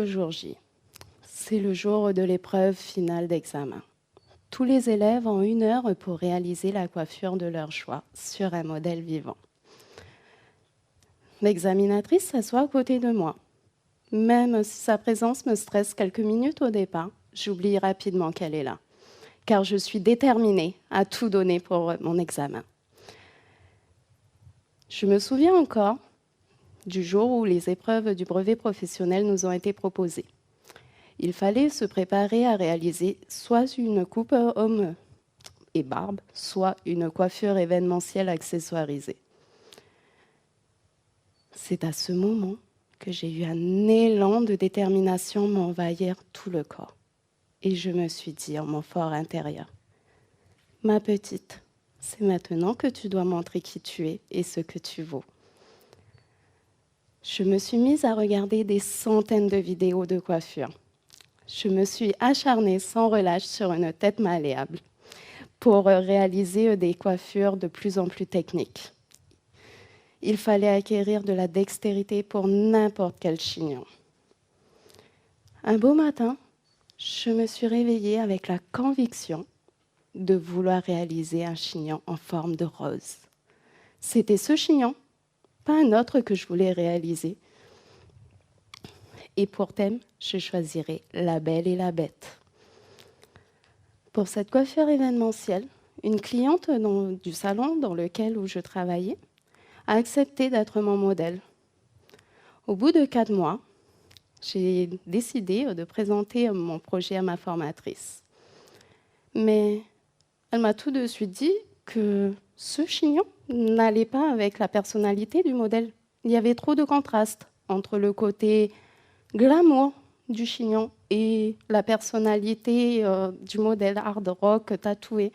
jour J. C'est le jour de l'épreuve finale d'examen. Tous les élèves ont 1 heure pour réaliser la coiffure de leur choix sur un modèle vivant. L'examinatrice s'assoit à côté de moi. Même si sa présence me stresse quelques minutes au départ, j'oublie rapidement qu'elle est là, car je suis déterminée à tout donner pour mon examen. Je me souviens encore du jour où les épreuves du brevet professionnel nous ont été proposées. Il fallait se préparer à réaliser soit une coupe homme et barbe, soit une coiffure événementielle accessoirisée. C'est à ce moment que j'ai eu un élan de détermination m'envahir tout le corps. Et je me suis dit en mon fort intérieur, « Ma petite, c'est maintenant que tu dois montrer qui tu es et ce que tu vaux. » Je me suis mise à regarder des centaines de vidéos de coiffure. Je me suis acharnée sans relâche sur une tête malléable pour réaliser des coiffures de plus en plus techniques. Il fallait acquérir de la dextérité pour n'importe quel chignon. Un beau matin, je me suis réveillée avec la conviction de vouloir réaliser un chignon en forme de rose. C'était ce chignon, pas un autre que je voulais réaliser. Et pour thème, je choisirai La Belle et la Bête. Pour cette coiffure événementielle, une cliente du salon dans lequel je travaillais a accepté d'être mon modèle. Au bout de 4 mois, j'ai décidé de présenter mon projet à ma formatrice. Mais elle m'a tout de suite dit que ce chignon n'allait pas avec la personnalité du modèle. Il y avait trop de contraste entre le côté glamour du chignon et la personnalité du modèle hard rock tatoué.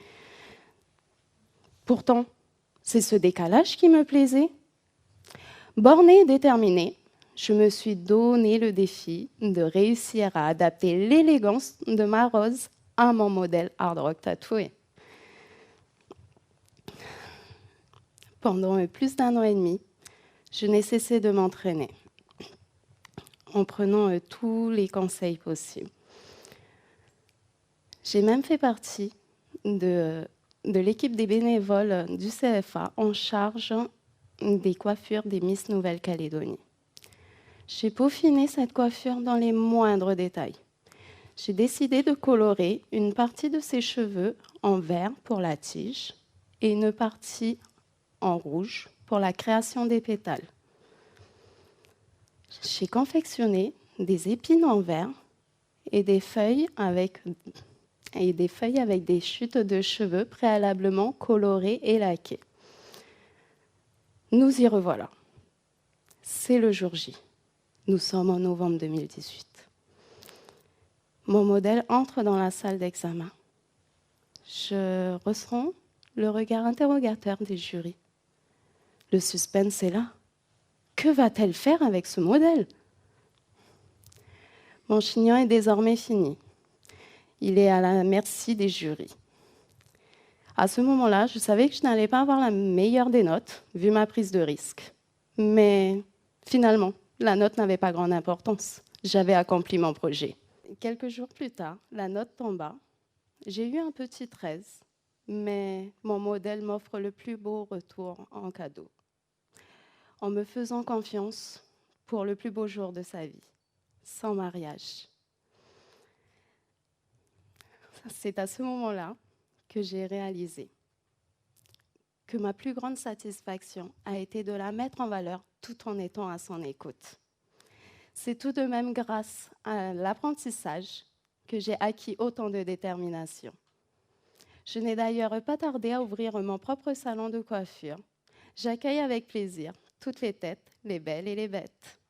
Pourtant, c'est ce décalage qui me plaisait. Bornée et déterminée, je me suis donné le défi de réussir à adapter l'élégance de ma rose à mon modèle hard rock tatoué. Pendant plus d'1 an et demi, je n'ai cessé de m'entraîner en prenant tous les conseils possibles. J'ai même fait partie de l'équipe des bénévoles du CFA en charge des coiffures des Miss Nouvelle-Calédonie. J'ai peaufiné cette coiffure dans les moindres détails. J'ai décidé de colorer une partie de ses cheveux en vert pour la tige et une partie en rouge pour la création des pétales. J'ai confectionné des épines en vert et des feuilles avec des chutes de cheveux préalablement colorées et laquées. Nous y revoilà. C'est le jour J. Nous sommes en novembre 2018. Mon modèle entre dans la salle d'examen. Je ressens le regard interrogateur des jurys. Le suspense est là. Que va-t-elle faire avec ce modèle? Mon chignon est désormais fini. Il est à la merci des jurys. À ce moment-là, je savais que je n'allais pas avoir la meilleure des notes, vu ma prise de risque. Mais finalement, la note n'avait pas grande importance. J'avais accompli mon projet. Quelques jours plus tard, la note tomba. J'ai eu un petit 13, mais mon modèle m'offre le plus beau retour en cadeau, en me faisant confiance pour le plus beau jour de sa vie, son mariage. C'est à ce moment-là que j'ai réalisé que ma plus grande satisfaction a été de la mettre en valeur tout en étant à son écoute. C'est tout de même grâce à l'apprentissage que j'ai acquis autant de détermination. Je n'ai d'ailleurs pas tardé à ouvrir mon propre salon de coiffure. J'accueille avec plaisir toutes les têtes, les belles et les bêtes.